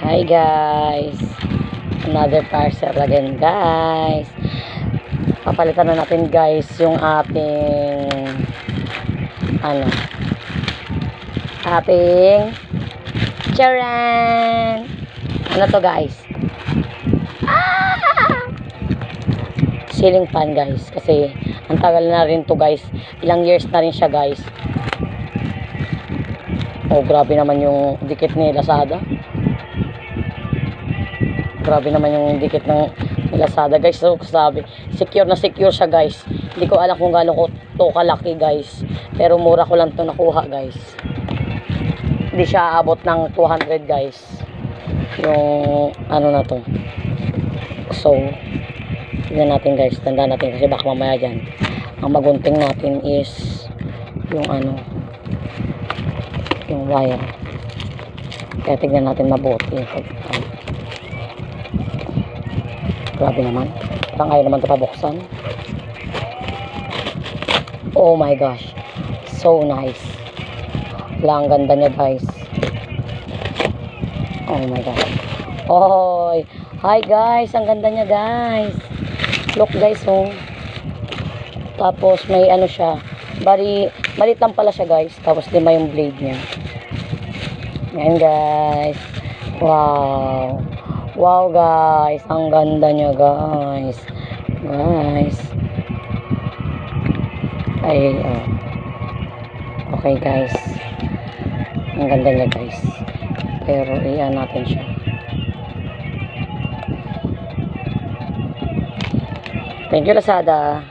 Hi guys, another parcel again guys. Papalitan na natin guys yung ating charan. Ano to guys? Ceiling fan guys, kasi ang tagal na rin to guys, ilang years na rin siya guys. Oh, grabe naman yung dikit ni Lazada. Grabe naman yung dikit ng Lazada guys. So sabi, secure na secure siya guys. Hindi ko alam kung gaano ko to kalaki guys, pero mura ko lang to nakuha guys. Hindi siya abot ng 200 guys yung ano na to. So tignan natin guys, tandaan natin kasi baka mamaya dyan ang magunting natin is yung yung wire, kaya tignan natin mabuti. Grabe naman, parang ayaw naman ito pabuksan. Oh my gosh, so nice. Wala, ang ganda niya guys. Oh my gosh. Oh, hi guys, ang ganda niya guys. Look guys, oh. Tapos may ano siya, malit lang pala siya guys. Tapos lima yung blade niya. Yan guys. Wow. Wow guys, ang ganda niya guys. Guys. Ay, oh. Okay guys. Ang ganda niya guys. Pero iyan natin siya. Thank you Lazada.